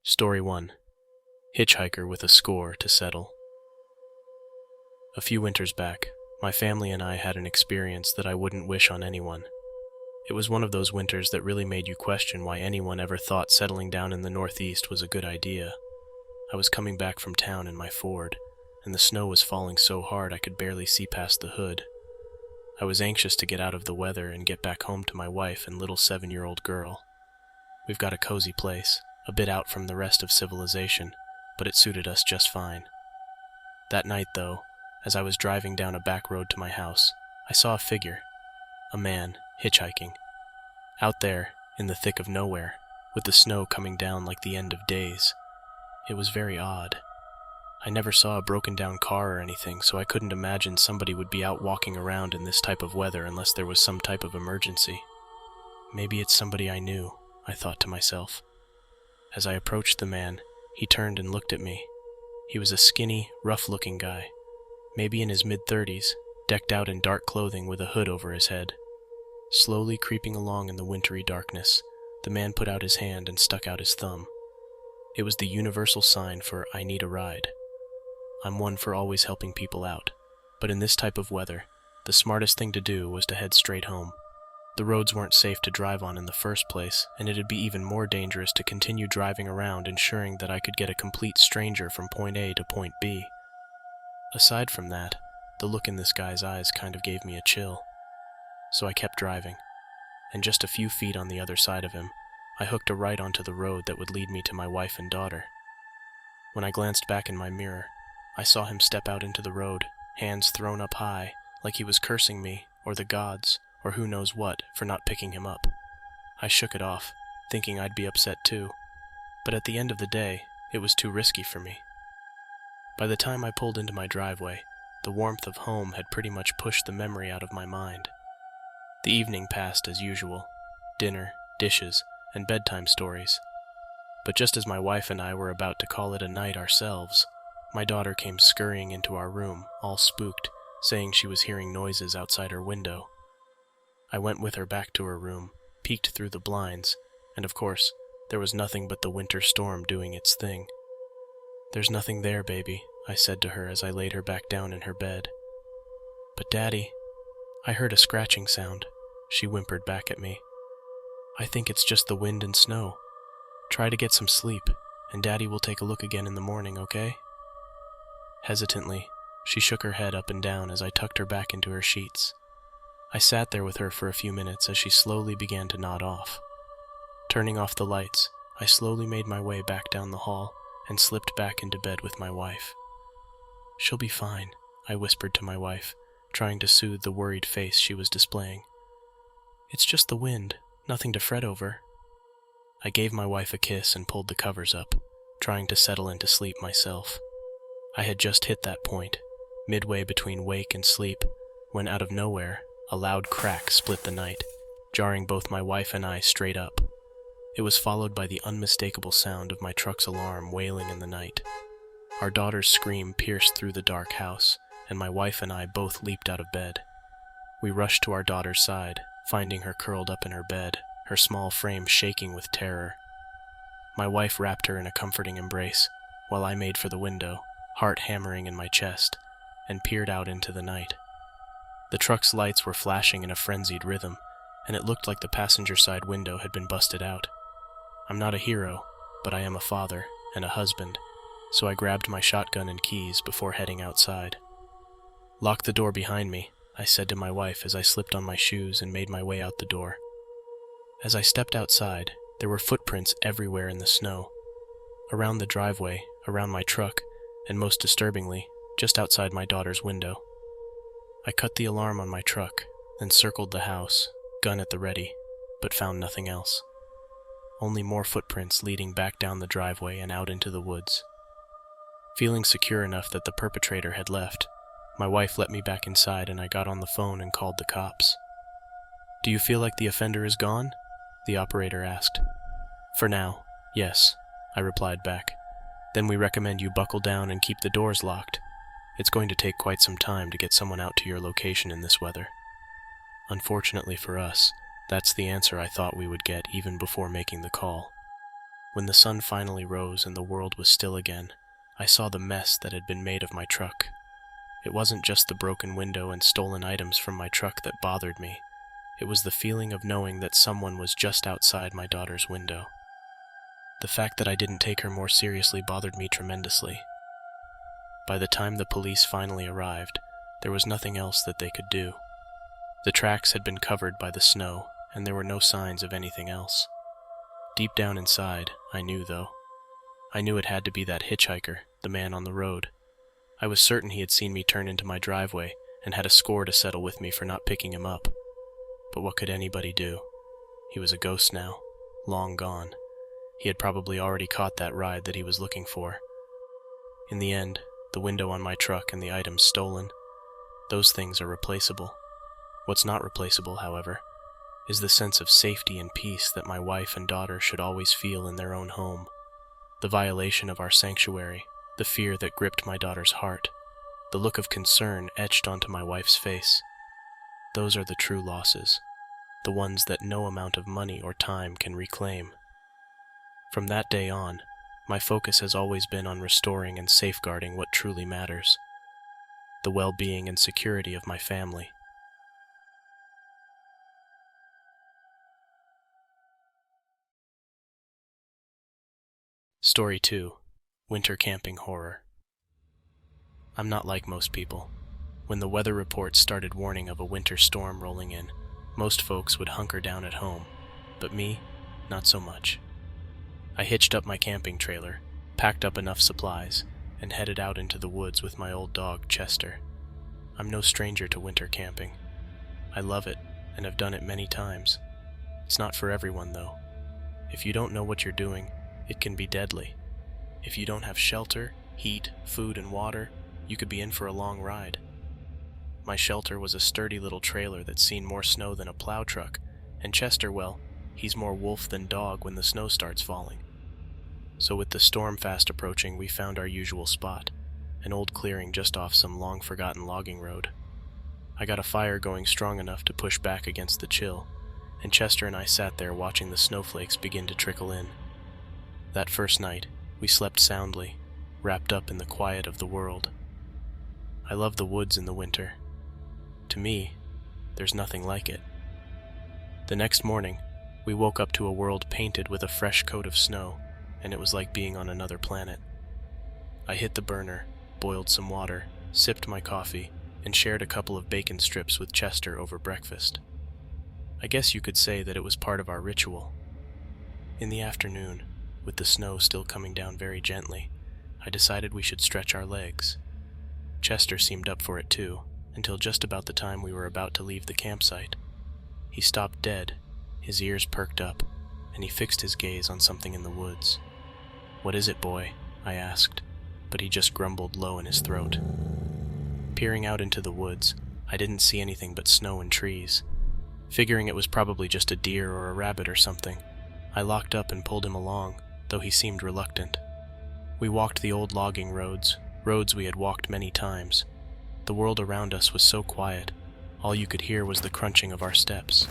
Story 1. Hitchhiker with a score to settle. A few winters back, my family and I had an experience that I wouldn't wish on anyone. It was one of those winters that really made you question why anyone ever thought settling down in the Northeast was a good idea. I was coming back from town in my Ford, and the snow was falling so hard I could barely see past the hood. I was anxious to get out of the weather and get back home to my wife and little 7-year-old girl. We've got a cozy place, a bit out from the rest of civilization, but it suited us just fine. That night, though, as I was driving down a back road to my house, I saw a figure, a man, hitchhiking. Out there, in the thick of nowhere, with the snow coming down like the end of days. It was very odd. I never saw a broken-down car or anything, so I couldn't imagine somebody would be out walking around in this type of weather unless there was some type of emergency. Maybe it's somebody I knew, I thought to myself. As I approached the man, he turned and looked at me. He was a skinny, rough-looking guy, maybe in his mid-30s, decked out in dark clothing with a hood over his head. Slowly creeping along in the wintry darkness, the man put out his hand and stuck out his thumb. It was the universal sign for "I need a ride." I'm one for always helping people out, but in this type of weather, the smartest thing to do was to head straight home. The roads weren't safe to drive on in the first place, and it'd be even more dangerous to continue driving around ensuring that I could get a complete stranger from point A to point B. Aside from that, the look in this guy's eyes kind of gave me a chill. So I kept driving, and just a few feet on the other side of him, I hooked a right onto the road that would lead me to my wife and daughter. When I glanced back in my mirror, I saw him step out into the road, hands thrown up high, like he was cursing me, or the gods, or who knows what, for not picking him up. I shook it off, thinking I'd be upset too, but at the end of the day, it was too risky for me. By the time I pulled into my driveway, the warmth of home had pretty much pushed the memory out of my mind. The evening passed as usual, dinner, dishes, and bedtime stories. But just as my wife and I were about to call it a night ourselves, my daughter came scurrying into our room, all spooked, saying she was hearing noises outside her window. I went with her back to her room, peeked through the blinds, and of course, there was nothing but the winter storm doing its thing. "There's nothing there, baby," I said to her as I laid her back down in her bed. "But Daddy, I heard a scratching sound," she whimpered back at me. "I think it's just the wind and snow. Try to get some sleep, and Daddy will take a look again in the morning, okay?" Hesitantly, she shook her head up and down as I tucked her back into her sheets. I sat there with her for a few minutes as she slowly began to nod off. Turning off the lights, I slowly made my way back down the hall and slipped back into bed with my wife. "She'll be fine," I whispered to my wife, trying to soothe the worried face she was displaying. "It's just the wind, nothing to fret over." I gave my wife a kiss and pulled the covers up, trying to settle into sleep myself. I had just hit that point, midway between wake and sleep, when out of nowhere, a loud crack split the night, jarring both my wife and I straight up. It was followed by the unmistakable sound of my truck's alarm wailing in the night. Our daughter's scream pierced through the dark house, and my wife and I both leaped out of bed. We rushed to our daughter's side, finding her curled up in her bed, her small frame shaking with terror. My wife wrapped her in a comforting embrace, while I made for the window, heart hammering in my chest, and peered out into the night. The truck's lights were flashing in a frenzied rhythm, and it looked like the passenger side window had been busted out. I'm not a hero, but I am a father and a husband, so I grabbed my shotgun and keys before heading outside. "Lock the door behind me," I said to my wife as I slipped on my shoes and made my way out the door. As I stepped outside, there were footprints everywhere in the snow. Around the driveway, around my truck, and most disturbingly, just outside my daughter's window. I cut the alarm on my truck, then circled the house, gun at the ready, but found nothing else. Only more footprints leading back down the driveway and out into the woods. Feeling secure enough that the perpetrator had left, my wife let me back inside and I got on the phone and called the cops. "Do you feel like the offender is gone?" the operator asked. "For now, yes," I replied back. "Then we recommend you buckle down and keep the doors locked. It's going to take quite some time to get someone out to your location in this weather." Unfortunately for us, that's the answer I thought we would get even before making the call. When the sun finally rose and the world was still again, I saw the mess that had been made of my truck. It wasn't just the broken window and stolen items from my truck that bothered me. It was the feeling of knowing that someone was just outside my daughter's window. The fact that I didn't take her more seriously bothered me tremendously. By the time the police finally arrived, there was nothing else that they could do. The tracks had been covered by the snow, and there were no signs of anything else. Deep down inside, I knew though. I knew it had to be that hitchhiker, the man on the road. I was certain he had seen me turn into my driveway and had a score to settle with me for not picking him up. But what could anybody do? He was a ghost now, long gone. He had probably already caught that ride that he was looking for. In the end, the window on my truck and the items stolen, those things are replaceable. What's not replaceable, however, is the sense of safety and peace that my wife and daughter should always feel in their own home. The violation of our sanctuary, the fear that gripped my daughter's heart, the look of concern etched onto my wife's face. Those are the true losses, the ones that no amount of money or time can reclaim. From that day on, my focus has always been on restoring and safeguarding what truly matters, the well-being and security of my family. Story 2. Winter Camping Horror. I'm not like most people. When the weather reports started warning of a winter storm rolling in, most folks would hunker down at home, but me, not so much. I hitched up my camping trailer, packed up enough supplies, and headed out into the woods with my old dog, Chester. I'm no stranger to winter camping. I love it, and have done it many times. It's not for everyone, though. If you don't know what you're doing, it can be deadly. If you don't have shelter, heat, food, and water, you could be in for a long ride. My shelter was a sturdy little trailer that's seen more snow than a plow truck, and Chester, well, he's more wolf than dog when the snow starts falling. So with the storm fast approaching, we found our usual spot, an old clearing just off some long-forgotten logging road. I got a fire going strong enough to push back against the chill, and Chester and I sat there watching the snowflakes begin to trickle in. That first night, we slept soundly, wrapped up in the quiet of the world. I love the woods in the winter. To me, there's nothing like it. The next morning, we woke up to a world painted with a fresh coat of snow, and it was like being on another planet. I hit the burner, boiled some water, sipped my coffee, and shared a couple of bacon strips with Chester over breakfast. I guess you could say that it was part of our ritual. In the afternoon, with the snow still coming down very gently, I decided we should stretch our legs. Chester seemed up for it too, until just about the time we were about to leave the campsite. He stopped dead, his ears perked up, and he fixed his gaze on something in the woods. "What is it, boy?" I asked, but he just grumbled low in his throat. Peering out into the woods, I didn't see anything but snow and trees. Figuring it was probably just a deer or a rabbit or something, I locked up and pulled him along, though he seemed reluctant. We walked the old logging roads we had walked many times. The world around us was so quiet, all you could hear was the crunching of our steps.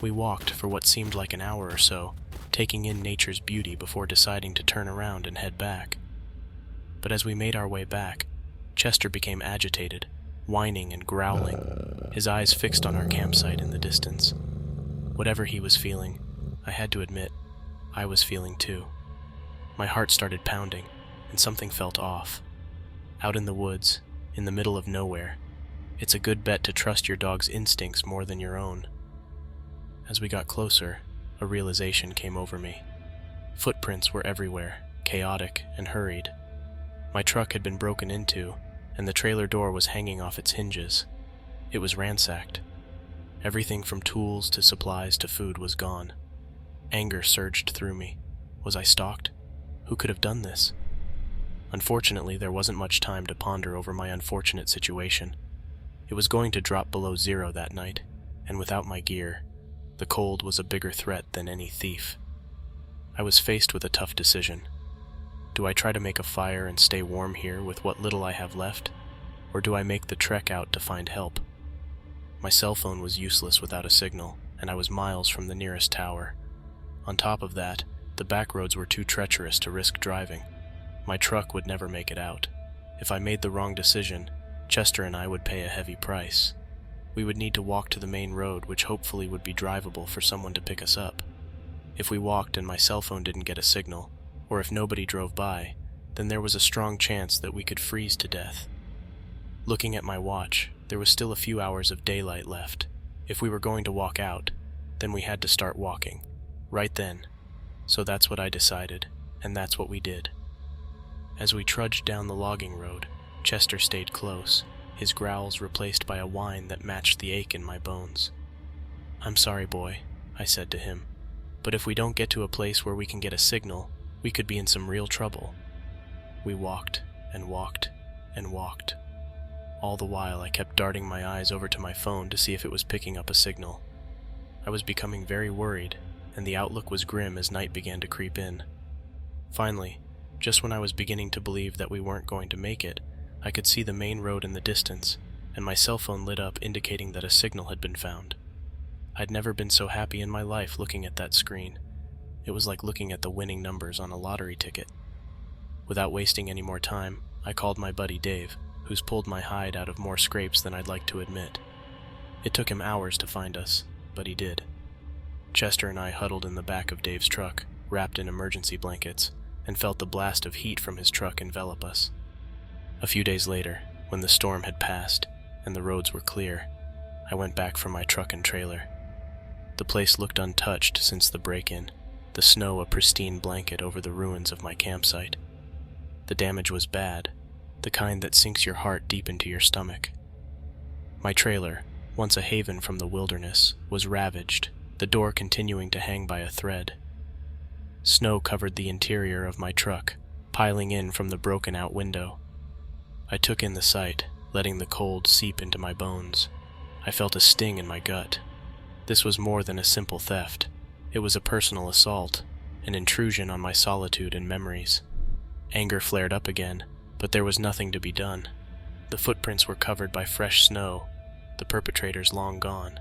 We walked for what seemed like an hour or so, taking in nature's beauty before deciding to turn around and head back. But as we made our way back, Chester became agitated, whining and growling, his eyes fixed on our campsite in the distance. Whatever he was feeling, I had to admit, I was feeling too. My heart started pounding, and something felt off. Out in the woods, in the middle of nowhere, it's a good bet to trust your dog's instincts more than your own. As we got closer, a realization came over me. Footprints were everywhere, chaotic and hurried. My truck had been broken into, and the trailer door was hanging off its hinges. It was ransacked. Everything from tools to supplies to food was gone. Anger surged through me. Was I stalked? Who could have done this? Unfortunately, there wasn't much time to ponder over my unfortunate situation. It was going to drop below zero that night, and without my gear, the cold was a bigger threat than any thief. I was faced with a tough decision. Do I try to make a fire and stay warm here with what little I have left, or do I make the trek out to find help? My cell phone was useless without a signal, and I was miles from the nearest tower. On top of that, The back roads were too treacherous to risk driving. My truck would never make it out. If I made the wrong decision, Chester and I would pay a heavy price. We would need to walk to the main road, which hopefully would be drivable for someone to pick us up. If we walked and my cell phone didn't get a signal, or if nobody drove by, then there was a strong chance that we could freeze to death. Looking at my watch, there was still a few hours of daylight left. If we were going to walk out, then we had to start walking. Right then. So that's what I decided, and that's what we did. As we trudged down the logging road, Chester stayed close, his growls replaced by a whine that matched the ache in my bones. "I'm sorry, boy," I said to him, "but if we don't get to a place where we can get a signal, we could be in some real trouble." We walked and walked and walked. All the while I kept darting my eyes over to my phone to see if it was picking up a signal. I was becoming very worried, and the outlook was grim as night began to creep in. Finally, just when I was beginning to believe that we weren't going to make it, I could see the main road in the distance, and my cell phone lit up indicating that a signal had been found. I'd never been so happy in my life looking at that screen. It was like looking at the winning numbers on a lottery ticket. Without wasting any more time, I called my buddy Dave, who's pulled my hide out of more scrapes than I'd like to admit. It took him hours to find us, but he did. Chester and I huddled in the back of Dave's truck, wrapped in emergency blankets, and felt the blast of heat from his truck envelop us. A few days later, when the storm had passed and the roads were clear, I went back for my truck and trailer. The place looked untouched since the break-in, the snow a pristine blanket over the ruins of my campsite. The damage was bad, the kind that sinks your heart deep into your stomach. My trailer, once a haven from the wilderness, was ravaged, the door continuing to hang by a thread. Snow covered the interior of my truck, piling in from the broken-out window. I took in the sight, letting the cold seep into my bones. I felt a sting in my gut. This was more than a simple theft. It was a personal assault, an intrusion on my solitude and memories. Anger flared up again, but there was nothing to be done. The footprints were covered by fresh snow, the perpetrators long gone.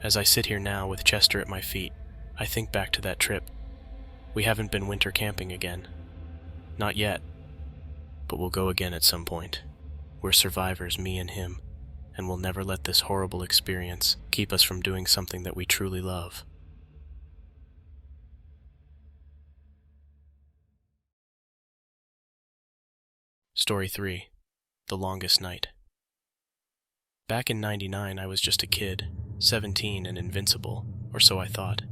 As I sit here now with Chester at my feet, I think back to that trip. We haven't been winter camping again. Not yet. But we'll go again at some point. We're survivors, me and him, and we'll never let this horrible experience keep us from doing something that we truly love. Story 3. The Longest Night. Back in '99, I was just a kid, 17 and invincible, or so I thought.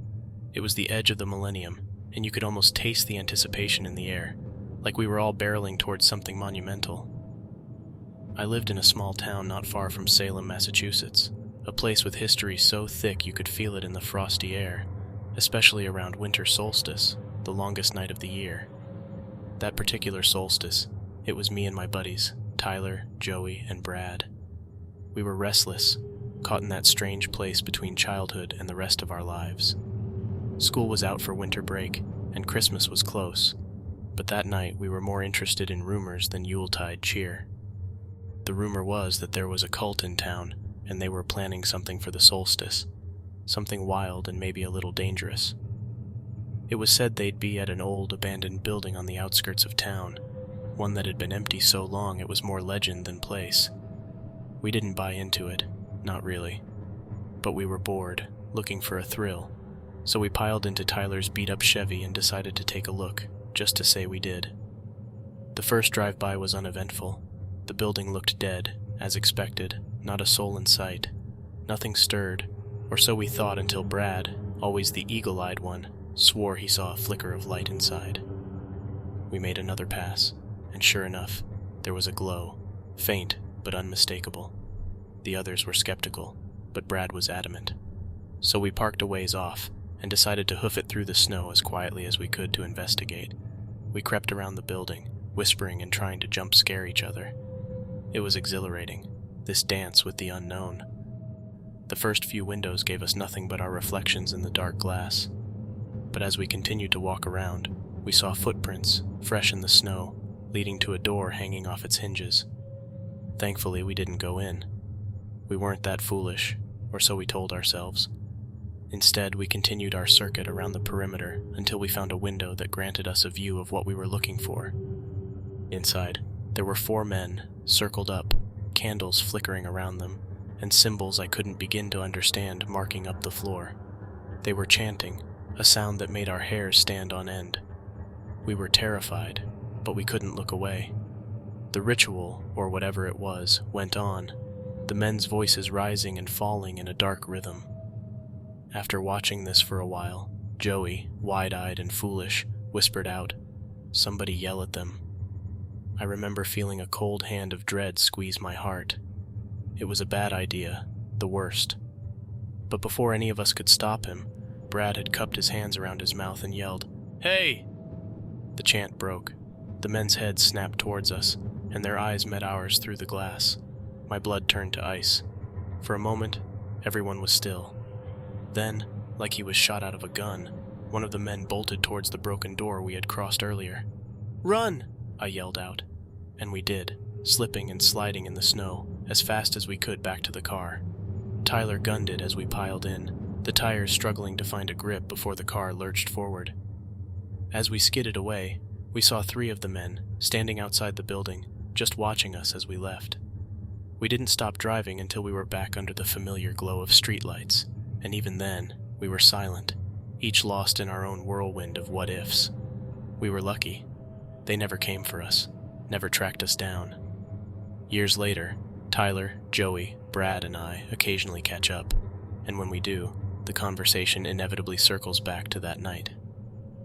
It was the edge of the millennium, and you could almost taste the anticipation in the air, like we were all barreling towards something monumental. I lived in a small town not far from Salem, Massachusetts, a place with history so thick you could feel it in the frosty air, especially around winter solstice, the longest night of the year. That particular solstice, it was me and my buddies, Tyler, Joey, and Brad. We were restless, caught in that strange place between childhood and the rest of our lives. School was out for winter break, and Christmas was close, but that night we were more interested in rumors than Yuletide cheer. The rumor was that there was a cult in town, and they were planning something for the solstice, something wild and maybe a little dangerous. It was said they'd be at an old, abandoned building on the outskirts of town, one that had been empty so long it was more legend than place. We didn't buy into it, not really. But we were bored, looking for a thrill, so we piled into Tyler's beat-up Chevy and decided to take a look, just to say we did. The first drive-by was uneventful. The building looked dead, as expected, not a soul in sight. Nothing stirred, or so we thought until Brad, always the eagle-eyed one, swore he saw a flicker of light inside. We made another pass, and sure enough, there was a glow, faint but unmistakable. The others were skeptical, but Brad was adamant. So we parked a ways off, and decided to hoof it through the snow as quietly as we could to investigate. We crept around the building, whispering and trying to jump scare each other. It was exhilarating, this dance with the unknown. The first few windows gave us nothing but our reflections in the dark glass. But as we continued to walk around, we saw footprints, fresh in the snow, leading to a door hanging off its hinges. Thankfully, we didn't go in. We weren't that foolish, or so we told ourselves. Instead, we continued our circuit around the perimeter until we found a window that granted us a view of what we were looking for. Inside, there were 4 men, circled up, candles flickering around them, and symbols I couldn't begin to understand marking up the floor. They were chanting, a sound that made our hairs stand on end. We were terrified, but we couldn't look away. The ritual, or whatever it was, went on, the men's voices rising and falling in a dark rhythm. After watching this for a while, Joey, wide-eyed and foolish, whispered out, "Somebody yell at them." I remember feeling a cold hand of dread squeeze my heart. It was a bad idea, the worst. But before any of us could stop him, Brad had cupped his hands around his mouth and yelled, "Hey!" The chant broke. The men's heads snapped towards us, and their eyes met ours through the glass. My blood turned to ice. For a moment, everyone was still. Then, like he was shot out of a gun, one of the men bolted towards the broken door we had crossed earlier. "Run!" I yelled out. And we did, slipping and sliding in the snow, as fast as we could back to the car. Tyler gunned it as we piled in, the tires struggling to find a grip before the car lurched forward. As we skidded away, we saw 3 of the men, standing outside the building, just watching us as we left. We didn't stop driving until we were back under the familiar glow of streetlights, and even then, we were silent, each lost in our own whirlwind of what-ifs. We were lucky. They never came for us, never tracked us down. Years later, Tyler, Joey, Brad, and I occasionally catch up, and when we do, the conversation inevitably circles back to that night.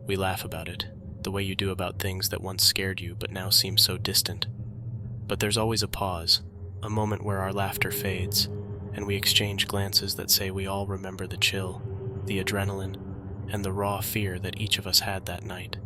We laugh about it, the way you do about things that once scared you but now seem so distant. But there's always a pause, a moment where our laughter fades, and we exchange glances that say we all remember the chill, the adrenaline, and the raw fear that each of us had that night.